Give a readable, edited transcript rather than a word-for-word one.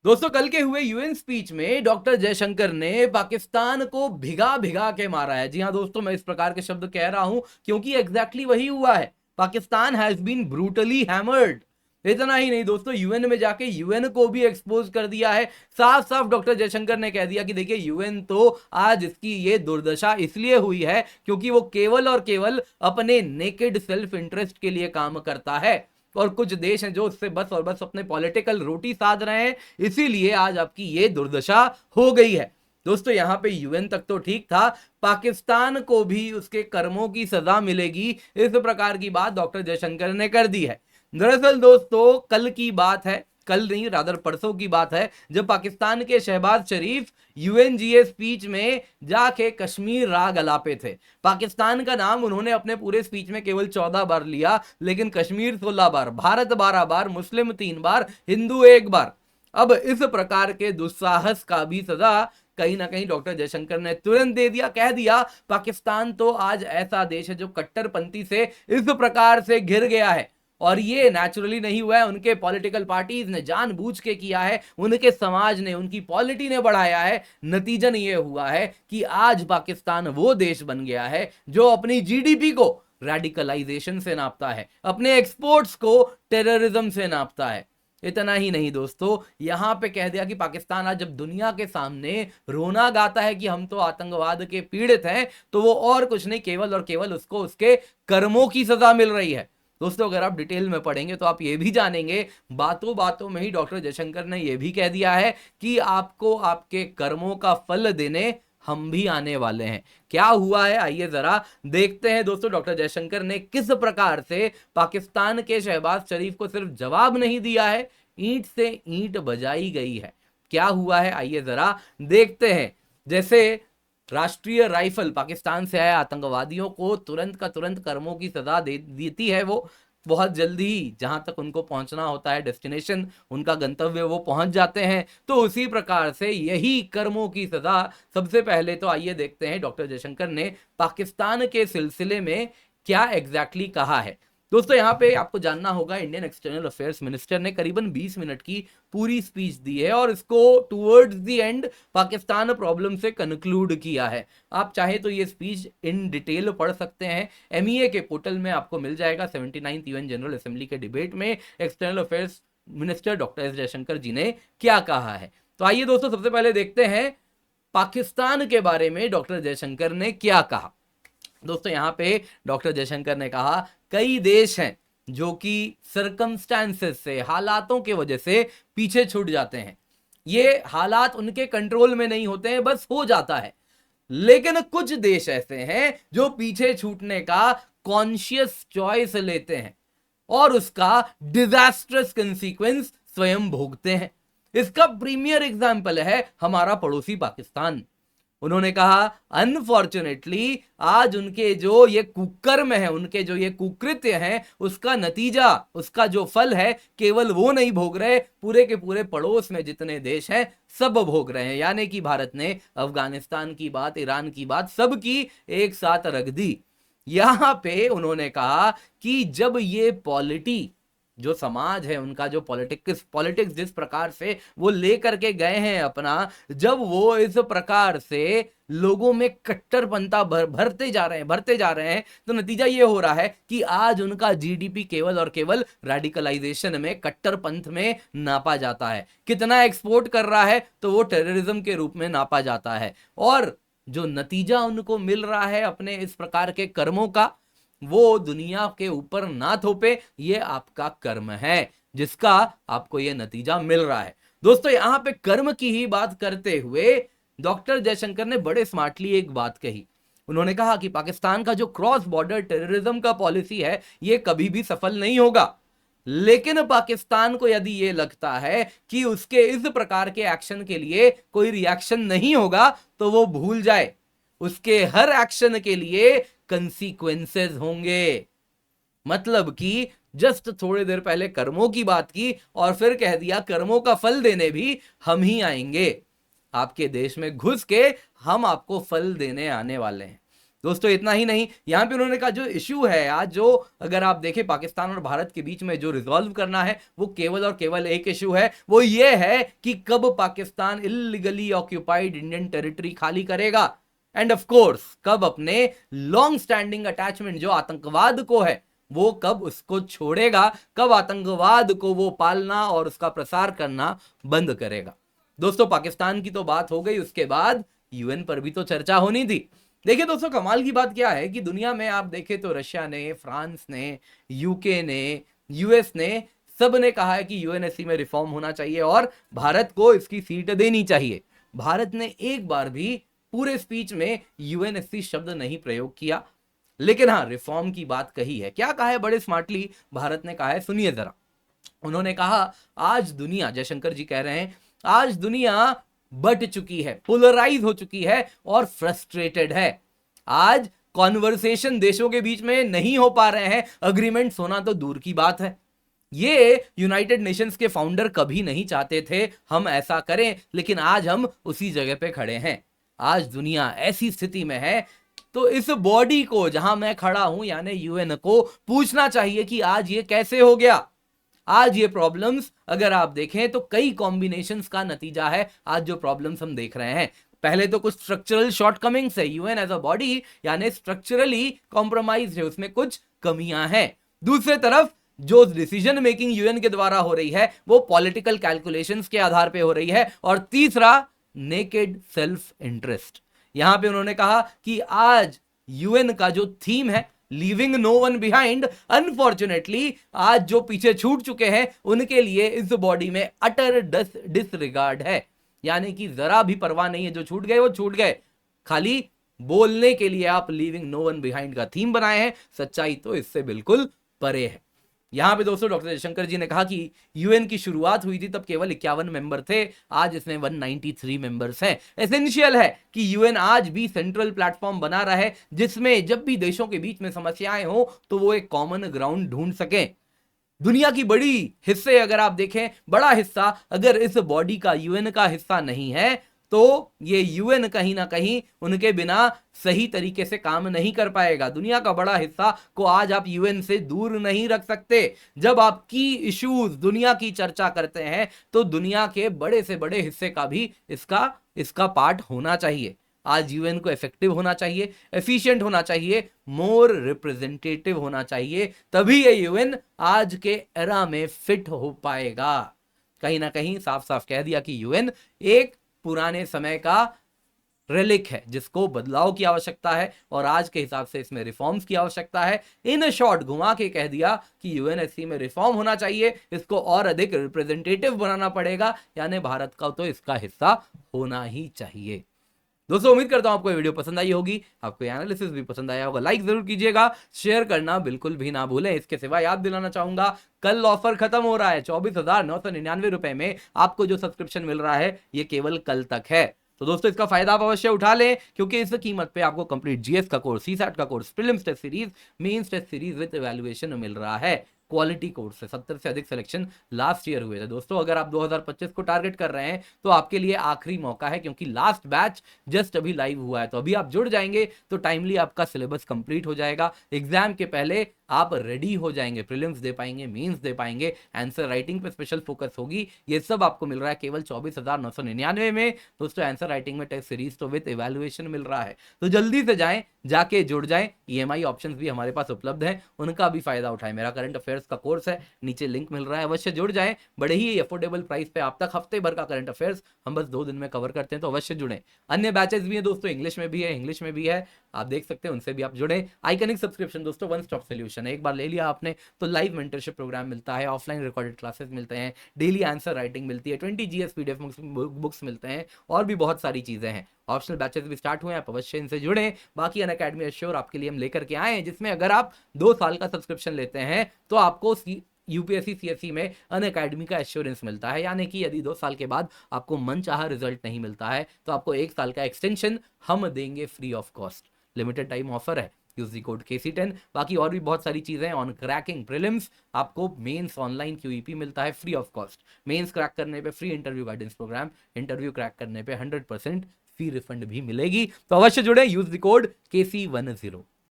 दोस्तों, कल के हुए यूएन स्पीच में डॉक्टर जयशंकर ने पाकिस्तान को भिगा भिगा के मारा है। जी हां दोस्तों, मैं इस प्रकार के शब्द कह रहा हूं क्योंकि एग्जैक्टली वही हुआ है। Pakistan has been brutally hammered. इतना ही नहीं दोस्तों, यूएन में जाके यूएन को भी एक्सपोज कर दिया है। साफ साफ डॉक्टर जयशंकर ने कह दिया कि देखिए, यूएन तो आज इसकी ये दुर्दशा इसलिए हुई है क्योंकि वो केवल और केवल अपने नेकेड सेल्फ इंटरेस्ट के लिए काम करता है, और कुछ देश हैं जो उससे बस और बस अपने पॉलिटिकल रोटी साध रहे हैं, इसीलिए आज आपकी ये दुर्दशा हो गई है। दोस्तों, यहां पे यूएन तक तो ठीक था, पाकिस्तान को भी उसके कर्मों की सजा मिलेगी, इस प्रकार की बात डॉक्टर जयशंकर ने कर दी है। दरअसल दोस्तों, कल की बात है, कल नहीं रादर परसों की बात है, जब पाकिस्तान के शहबाज शरीफ यूएनजीए स्पीच में जाके कश्मीर राग अलापे थे। पाकिस्तान का नाम उन्होंने अपने पूरे स्पीच में केवल 14 बार लिया, लेकिन कश्मीर 16 बार, भारत 12 बार, मुस्लिम 3 बार, हिंदू 1 बार। अब इस प्रकार के दुस्साहस का भी सजा कहीं ना कहीं डॉक्टर जयशंकर ने तुरंत दे दिया। कह दिया, पाकिस्तान तो आज ऐसा देश है जो कट्टरपंथी से इस प्रकार से घिर गया है, और ये नेचुरली नहीं हुआ है, उनके पॉलिटिकल पार्टीज ने जानबूझ के किया है, उनके समाज ने, उनकी पॉलिटी ने बढ़ाया है। नतीजन ये हुआ है कि आज पाकिस्तान वो देश बन गया है जो अपनी जीडीपी को रेडिकलाइजेशन से नापता है, अपने एक्सपोर्ट्स को टेररिज्म से नापता है। इतना ही नहीं दोस्तों, यहां पे कह दिया कि पाकिस्तान आज जब दुनिया के सामने रोना गाता है कि हम तो आतंकवाद के पीड़ित हैं, तो वो और कुछ नहीं, केवल और केवल उसको उसके कर्मों की सजा मिल रही है। दोस्तों, अगर आप डिटेल में पढ़ेंगे तो आप ये भी जानेंगे, बातों बातों में ही डॉक्टर जयशंकर ने यह भी कह दिया है कि आपको आपके कर्मों का फल देने हम भी आने वाले हैं। क्या हुआ है, आइए जरा देखते हैं दोस्तों, डॉक्टर जयशंकर ने किस प्रकार से पाकिस्तान के शहबाज शरीफ को सिर्फ जवाब नहीं दिया है, ईंट से ईंट बजाई गई है। क्या हुआ है, आइए जरा देखते हैं। जैसे राष्ट्रीय राइफल पाकिस्तान से आए आतंकवादियों को तुरंत का तुरंत कर्मों की सजा दे देती है, वो बहुत जल्दी ही जहां तक उनको पहुंचना होता है डेस्टिनेशन, उनका गंतव्य, वो पहुंच जाते हैं। तो उसी प्रकार से यही कर्मों की सजा, सबसे पहले तो आइए देखते हैं डॉक्टर जयशंकर ने पाकिस्तान के सिलसिले में क्या एग्जैक्टली कहा है। दोस्तों, यहां पे आपको जानना होगा, इंडियन एक्सटर्नल अफेयर्स मिनिस्टर ने करीबन 20 मिनट की पूरी स्पीच दी है, और इसको towards the end Pakistan problem से कंक्लूड किया है। आप चाहे तो ये स्पीच इन डिटेल पढ़ सकते हैं, एमईए के पोर्टल में आपको मिल जाएगा। 79th यूएन जनरल असेंबली के डिबेट में external affairs minister doctor S Jaishankar ji ने क्या कहा है। तो आइए दोस्तों, सबसे पहले देखते हैं पाकिस्तान के बारे में डॉक्टर जयशंकर ने क्या कहा। दोस्तों, यहां पे डॉक्टर जयशंकर ने कहा, कई देश हैं जो कि सर्कमस्टेंसेस से, हालातों के वजह से पीछे छूट जाते हैं। ये हालात उनके कंट्रोल में नहीं होते हैं, बस हो जाता है। लेकिन कुछ देश ऐसे हैं जो पीछे छूटने का कॉन्शियस चॉइस लेते हैं और उसका डिजास्ट्रस कंसीक्वेंस स्वयं भोगते हैं। इसका प्रीमियर एग्जाम्पल है हमारा पड़ोसी पाकिस्तान। उन्होंने कहा, अनफॉर्चुनेटली आज उनके जो ये कुकर्म है, उनके जो ये कुकृत्य हैं, उसका नतीजा, उसका जो फल है, केवल वो नहीं भोग रहे, पूरे के पूरे पड़ोस में जितने देश हैं सब भोग रहे हैं। यानी कि भारत ने अफगानिस्तान की बात, ईरान की बात, सबकी एक साथ रख दी। यहां पे उन्होंने कहा कि जब ये पॉलिटी, जो समाज है उनका, जो पॉलिटिक्स जिस प्रकार से वो लेकर के गए हैं अपना, जब वो इस प्रकार से लोगों में कट्टरपंथा भरते जा रहे हैं, तो नतीजा ये हो रहा है कि आज उनका जीडीपी केवल और केवल रेडिकलाइजेशन में, कट्टरपंथ में नापा जाता है। कितना एक्सपोर्ट कर रहा है, तो वो टेररिज्म के रूप में नापा जाता है। और जो नतीजा उनको मिल रहा है अपने इस प्रकार के कर्मों का, वो दुनिया के ऊपर ना थोपे, ये आपका कर्म है जिसका आपको ये नतीजा मिल रहा है। दोस्तों, यहां पे कर्म की ही बात करते हुए डॉक्टर जयशंकर ने बड़े स्मार्टली एक बात कही। उन्होंने कहा कि पाकिस्तान का जो क्रॉस बॉर्डर टेररिज्म का पॉलिसी है, ये कभी भी सफल नहीं होगा। लेकिन पाकिस्तान को यदि ये लगता है कि उसके इस प्रकार के एक्शन के लिए कोई रिएक्शन नहीं होगा, तो वो भूल जाए, उसके हर एक्शन के लिए कंसीक्वेंसेस होंगे। मतलब कि जस्ट थोड़ी देर पहले कर्मों की बात की और फिर कह दिया कर्मों का फल देने भी हम ही आएंगे, आपके देश में घुस के हम आपको फल देने आने वाले हैं। दोस्तों इतना ही नहीं, यहां पे उन्होंने कहा जो इश्यू है आज, जो अगर आप देखें पाकिस्तान और भारत के बीच में जो रिजॉल्व करना है, वो केवल और केवल एक इश्यू है, वो ये है कि कब Pakistan illegally occupied Indian territory खाली करेगा, एंड ऑफ कोर्स कब अपने लॉन्ग स्टैंडिंग अटैचमेंट जो आतंकवाद को है वो कब उसको छोड़ेगा, कब आतंकवाद को वो पालना और उसका प्रसार करना बंद करेगा। दोस्तों पाकिस्तान की तो बात हो गई, उसके बाद यूएन पर भी तो चर्चा होनी थी। देखिए दोस्तों कमाल की बात क्या है कि दुनिया में आप देखें तो रशिया ने, फ्रांस ने, यूके ने, यूएस ने, सब ने कहा है कि यूएनएससी में रिफॉर्म होना चाहिए और भारत को इसकी सीट देनी चाहिए। भारत ने एक बार भी पूरे स्पीच में यूएनएससी शब्द नहीं प्रयोग किया, लेकिन हाँ रिफॉर्म की बात कही है। क्या कहा है बड़े स्मार्टली भारत ने कहा है, सुनिए जरा। उन्होंने कहा आज दुनिया, जयशंकर जी कह रहे हैं, आज दुनिया बट चुकी है, पोलराइज हो चुकी है और फ्रस्ट्रेटेड है। आज कॉन्वर्सेशन देशों के बीच में नहीं हो पा रहे हैं, अग्रीमेंट्स होना तो दूर की बात है। ये यूनाइटेड नेशंस के फाउंडर कभी नहीं चाहते थे हम ऐसा करें, लेकिन आज हम उसी जगह पे खड़े हैं। आज दुनिया ऐसी स्थिति में है, तो इस बॉडी को जहां मैं खड़ा हूं यानी यूएन को पूछना चाहिए कि आज ये कैसे हो गया। आज ये प्रॉब्लम्स अगर आप देखें तो कई कॉम्बिनेशंस का नतीजा है आज जो प्रॉब्लम्स हम देख रहे हैं। पहले तो कुछ स्ट्रक्चरल शॉर्टकमिंग्स है, यूएन एज अ बॉडी यानी स्ट्रक्चरली कॉम्प्रोमाइज है, उसमें कुछ कमियां हैं। दूसरे तरफ जो डिसीजन मेकिंग यूएन के द्वारा हो रही है वो पॉलिटिकल कैलकुलेशंस के आधार पे हो रही है। और तीसरा नेकेड सेल्फ इंटरेस्ट। यहां पे उन्होंने कहा कि आज यूएन का जो थीम है leaving no one behind, unfortunately आज जो पीछे छूट चुके हैं उनके लिए इस बॉडी में अटर डिसरिगार्ड है, यानी कि जरा भी परवाह नहीं है, जो छूट गए वो छूट गए। खाली बोलने के लिए आप लीविंग नो वन बिहाइंड का थीम बनाए हैं, सच्चाई तो इससे बिल्कुल परे है। यहां पे दोस्तों डॉक्टर जयशंकर जी ने कहा कि यूएन की शुरुआत हुई थी तब केवल 51 मेंबर थे, आज इसमें 193 मेंबर्स हैं। एसेंशियल है कि यूएन आज भी सेंट्रल प्लेटफॉर्म बना रहा है जिसमें जब भी देशों के बीच में समस्याएं हो तो वो एक कॉमन ग्राउंड ढूंढ सके। दुनिया की बड़ी हिस्से अगर आप देखें, बड़ा हिस्सा अगर इस बॉडी का, यूएन का हिस्सा नहीं है तो ये यूएन कहीं ना कहीं उनके बिना सही तरीके से काम नहीं कर पाएगा। दुनिया का बड़ा हिस्सा को आज आप यूएन से दूर नहीं रख सकते। जब आप की इश्यूज दुनिया की चर्चा करते हैं तो दुनिया के बड़े से बड़े हिस्से का भी इसका पार्ट होना चाहिए। आज यूएन को इफेक्टिव होना चाहिए, एफिशिएंट होना चाहिए, मोर रिप्रेजेंटेटिव होना चाहिए, तभी ये यूएन आज के एरा में फिट हो पाएगा। कहीं ना कहीं साफ साफ कह दिया कि यूएन एक पुराने समय का रिलिक है जिसको बदलाव की आवश्यकता है और आज के हिसाब से इसमें रिफॉर्म्स की आवश्यकता है। इन शॉर्ट घुमा के कह दिया कि यूएनएससी में रिफॉर्म होना चाहिए, इसको और अधिक रिप्रेजेंटेटिव बनाना पड़ेगा, यानी भारत का तो इसका हिस्सा होना ही चाहिए। दोस्तों उम्मीद करता हूं आपको ये वीडियो पसंद आई होगी, आपको ये एनालिसिस भी पसंद आया होगा। लाइक जरूर कीजिएगा, शेयर करना बिल्कुल भी ना भूलें। इसके सिवा याद दिलाना चाहूंगा कल ऑफर खत्म हो रहा है, 24,999 रुपए में आपको जो सब्सक्रिप्शन मिल रहा है ये केवल कल तक है। तो दोस्तों इसका फायदा आप अवश्य उठा लें, क्योंकि इस कीमत पे आपको कंप्लीट जीएस का कोर्स, सीसैट का कोर्स, prelims test series, mains test series with evaluation मिल रहा है। क्वालिटी कोर्स से 70 से अधिक सिलेक्शन लास्ट ईयर हुए थे। दोस्तों अगर आप 2025 को टारगेट कर रहे हैं तो आपके लिए आखिरी मौका है, क्योंकि लास्ट बैच जस्ट अभी लाइव हुआ है। तो अभी आप जुड़ जाएंगे तो टाइमली आपका सिलेबस कंप्लीट हो जाएगा, एग्जाम के पहले आप रेडी हो जाएंगे, प्रीलिम्स दे पाएंगे, मेंस दे पाएंगे, आंसर राइटिंग पे स्पेशल फोकस होगी। ये सब आपको मिल रहा है केवल 24,999 में। दोस्तों आंसर राइटिंग में टेस्ट सीरीज तो विद इवैल्यूएशन मिल रहा है, तो जल्दी से जाएं, जाके जुड़ जाएं। ईएमआई ऑप्शंस भी हमारे पास उपलब्ध हैं, उनका भी फायदा उठाएं। मेरा करंट अफेयर्स का कोर्स है, नीचे लिंक मिल रहा है, अवश्य जुड़ जाएं। बड़े ही अफोर्डेबल प्राइस पे आप तक हफ्ते भर का करंट अफेयर्स हम बस 2 दिन में कवर करते हैं, तो अवश्य जुड़ें। अन्य बैचेस भी हैं दोस्तों, इंग्लिश में भी है, इंग्लिश में भी है, आप देख सकते हैं, उनसे भी आप जुड़े। आइकनिक सब्सक्रिप्शन दोस्तों वन स्टॉप सोल्यूशन है, एक बार ले लिया आपने तो लाइव मेंटरशिप प्रोग्राम मिलता है, ऑफलाइन रिकॉर्डेड क्लासेस मिलते हैं, डेली आंसर राइटिंग मिलती है, 20 जीएस पीडीएफ बुक्स मिलते हैं और भी बहुत सारी चीजें हैं। ऑप्शनल बैचेस भी स्टार्ट हुए हैं, आप अवश्य इनसे जुड़ें। बाकी अनअकैडमी एश्योर आपके लिए हम लेकर के आए हैं, जिसमें अगर आप 2 साल का सब्सक्रिप्शन लेते हैं तो आपको यूपीएससी सीएससी में अनअकैडमी का एश्योरेंस मिलता है, यानी कि यदि 2 साल के बाद आपको मनचाहा रिजल्ट नहीं मिलता है तो आपको 1 साल का एक्सटेंशन हम देंगे free of cost. Limited time offer है, यूज दी कोड KC10। बाकी और भी बहुत सारी चीजें ऑन क्रैकिंग प्रीलिम्स, आपको मेंस ऑनलाइन QEP मिलता है free of cost. Mains crack करने पे free interview guidance programme, interview crack करने पे 100% फी रिफंड भी मिलेगी। तो अवश्य जुड़े, यूज द कोड KC10।